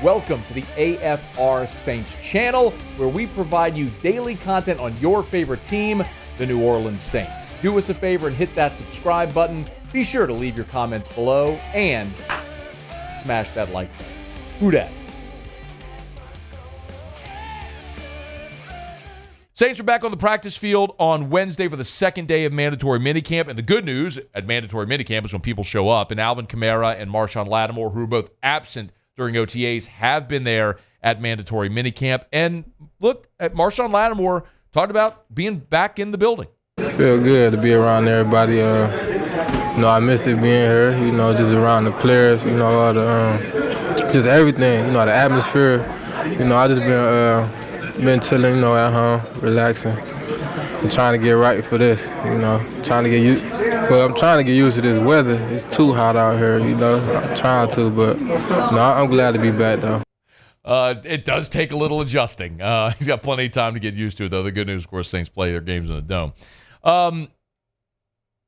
Welcome to the AFR Saints channel, where we provide you daily content on your favorite team, the New Orleans Saints. Do us a favor and hit that subscribe button. Be sure to leave your comments below and smash that like button. Who dat? Saints are back on the practice field on Wednesday for the second day of mandatory minicamp. And the good news at mandatory minicamp is when people show up. And Alvin Kamara and Marshon Lattimore, who were both absent during OTAs, have been there at mandatory minicamp. And look, at Marshon Lattimore talked about being back in the building. I feel good to be around everybody. I missed it being here, just around the players, all the, just everything, the atmosphere. I just been chilling, at home, relaxing, and trying to get right for this, trying to get used. Well, I'm trying to get used to this weather. It's too hot out here, I'm trying to, but I'm glad to be back, though. It does take a little adjusting. He's got plenty of time to get used to it, though. The good news, of course, Saints play their games in a dome.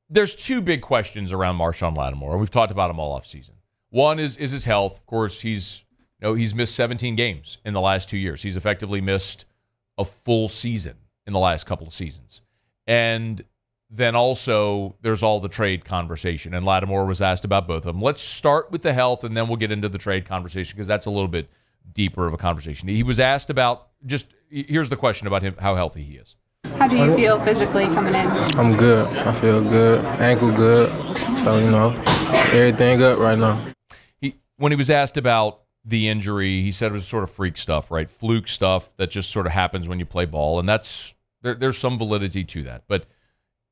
There's two big questions around Marshon Lattimore, and we've talked about him all offseason. One is his health. Of course, he's missed 17 games in the last 2 years. He's effectively missed a full season in the last couple of seasons. And then also there's all the trade conversation, and Lattimore was asked about both of them. Let's start with the health, and then we'll get into the trade conversation because that's a little bit deeper of a conversation. He was asked about here's the question about him, how healthy he is. How do you feel physically coming in? I'm good. I feel good. Ankle good. So, everything up right now. When he was asked about the injury, he said it was sort of freak stuff, right? Fluke stuff that just sort of happens when you play ball, and there's some validity to that. But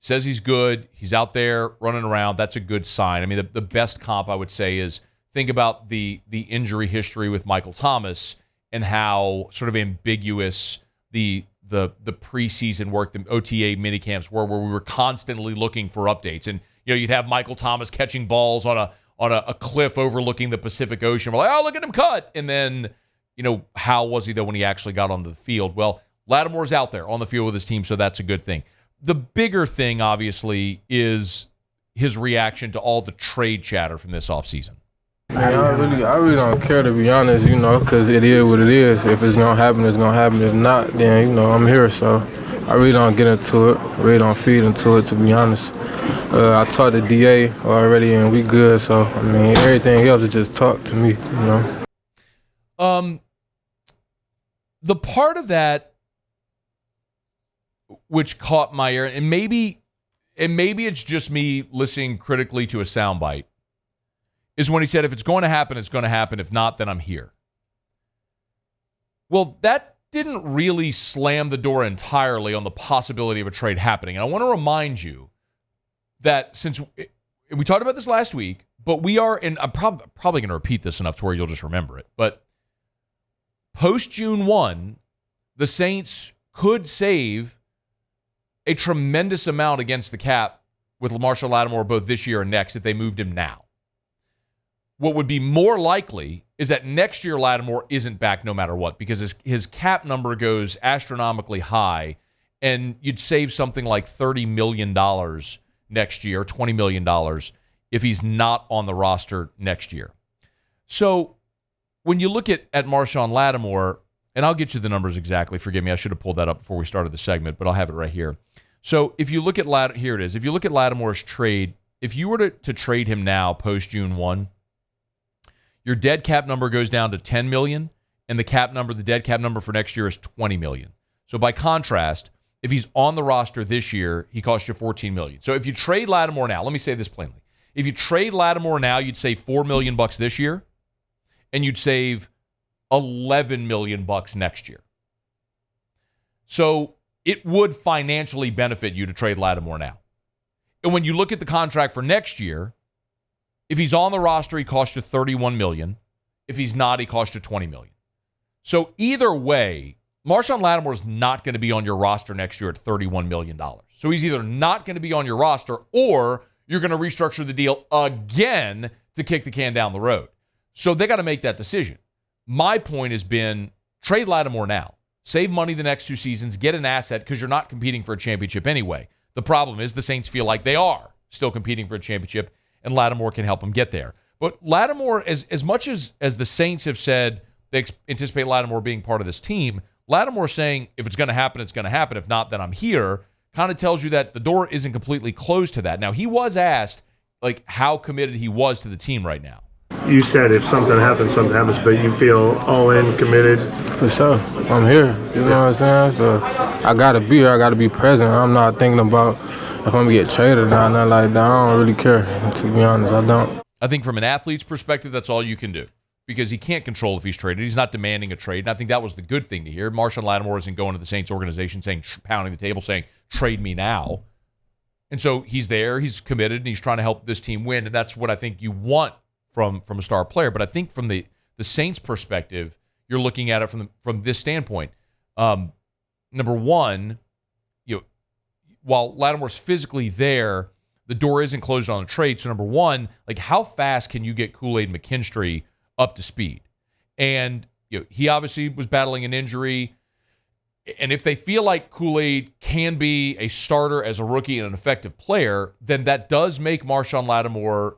says he's good. He's out there running around. That's a good sign. I mean, the best comp I would say is think about the injury history with Michael Thomas and how sort of ambiguous the preseason work, the OTA minicamps were, where we were constantly looking for updates. And you'd have Michael Thomas catching balls on a cliff overlooking the Pacific Ocean. We're like, oh, look at him cut. And then, how was he, though, when he actually got onto the field? Well, Lattimore's out there on the field with his team, so that's a good thing. The bigger thing, obviously, is his reaction to all the trade chatter from this offseason. I really don't care, to be honest, because it is what it is. If it's going to happen, it's going to happen. If not, then, I'm here. So I really don't get into it. I really don't feed into it, to be honest. I talked to DA already, and we good. So, everything else is just talk to me, The part of that which caught my ear, and maybe it's just me listening critically to a soundbite, is when he said, if it's going to happen, it's going to happen. If not, then I'm here. Well, that didn't really slam the door entirely on the possibility of a trade happening. And I want to remind you that since we talked about this last week, but we are, and I'm probably going to repeat this enough to where you'll just remember it, but post June 1, the Saints could save a tremendous amount against the cap with Marshon Lattimore both this year and next if they moved him now. What would be more likely is that next year Lattimore isn't back no matter what, because his cap number goes astronomically high, and you'd save something like $30 million next year, $20 million, if he's not on the roster next year. So when you look at Marshon Lattimore, and I'll get you the numbers exactly. Forgive me, I should have pulled that up before we started the segment, but I'll have it right here. So if you look at here it is. If you look at Lattimore's trade, if you were to trade him now post June 1, your dead cap number goes down to $10 million, and the dead cap number for next year is $20 million. So by contrast, if he's on the roster this year, he costs you $14 million. So if you trade Lattimore now, let me say this plainly. If you trade Lattimore now, you'd save $4 million this year, and you'd save $11 million next year. So it would financially benefit you to trade Lattimore now. And when you look at the contract for next year, if he's on the roster, he costs you $31 million. If he's not, he costs you $20 million. So either way, Marshon Lattimore is not going to be on your roster next year at $31 million. So he's either not going to be on your roster, or you're going to restructure the deal again to kick the can down the road. So they got to make that decision. My point has been, trade Lattimore now. Save money the next 2 seasons. Get an asset, because you're not competing for a championship anyway. The problem is the Saints feel like they are still competing for a championship, and Lattimore can help them get there. But Lattimore, as much as the Saints have said, they anticipate Lattimore being part of this team. Lattimore saying, if it's going to happen, it's going to happen. If not, then I'm here, kind of tells you that the door isn't completely closed to that. Now, he was asked, like, how committed he was to the team right now. You said if something happens, but you feel all in, committed? For sure. I'm here. You know what I'm saying? So I got to be here. I got to be present. I'm not thinking about if I'm going to get traded or not, nothing like that. I don't really care, to be honest. I don't. I think from an athlete's perspective, that's all you can do because he can't control if he's traded. He's not demanding a trade, and I think that was the good thing to hear. Marshon Lattimore isn't going to the Saints organization pounding the table saying, trade me now. And so he's there, he's committed, and he's trying to help this team win, and that's what I think you want from a star player. But I think from the Saints' perspective, you're looking at it from this standpoint. Number one, while Lattimore's physically there, the door isn't closed on a trade. So number one, like how fast can you get Kool-Aid McKinstry up to speed? And he obviously was battling an injury. And if they feel like Kool-Aid can be a starter as a rookie and an effective player, then that does make Marshon Lattimore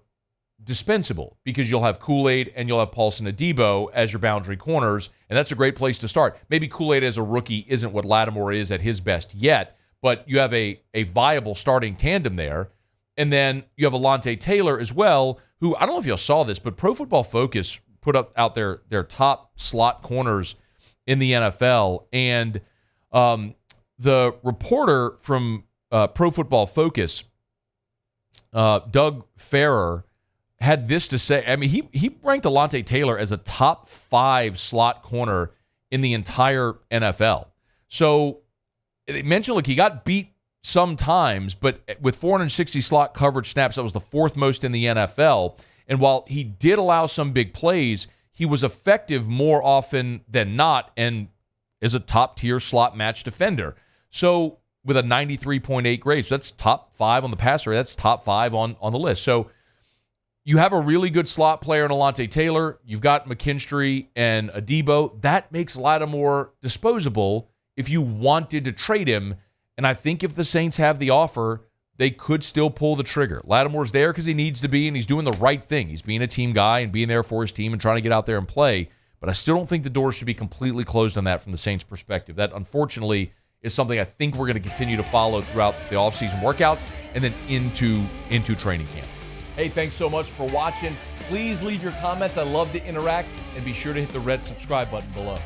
dispensable because you'll have Kool-Aid and you'll have Paulson Adebo as your boundary corners, and that's a great place to start. Maybe Kool-Aid as a rookie isn't what Lattimore is at his best yet, but you have a viable starting tandem there. And then you have Alontae Taylor as well, who, I don't know if y'all saw this, but Pro Football Focus put up out their top slot corners in the NFL, and the reporter from Pro Football Focus, Doug Farrer, had this to say. I mean, he ranked Alontae Taylor as a top 5 slot corner in the entire NFL. So they mentioned, look, he got beat sometimes, but with 460 slot coverage snaps, that was the 4th most in the NFL. And while he did allow some big plays, he was effective more often than not and is a top-tier slot match defender. So with a 93.8 grade, so that's top 5 on the passer. That's top 5 on the list. So you have a really good slot player in Alontae Taylor. You've got McKinstry and Adebo. That makes Lattimore disposable if you wanted to trade him. And I think if the Saints have the offer, they could still pull the trigger. Lattimore's there because he needs to be, and he's doing the right thing. He's being a team guy and being there for his team and trying to get out there and play. But I still don't think the door should be completely closed on that from the Saints' perspective. That, unfortunately, is something I think we're going to continue to follow throughout the offseason workouts and then into training camp. Hey, thanks so much for watching. Please leave your comments. I love to interact. And be sure to hit the red subscribe button below.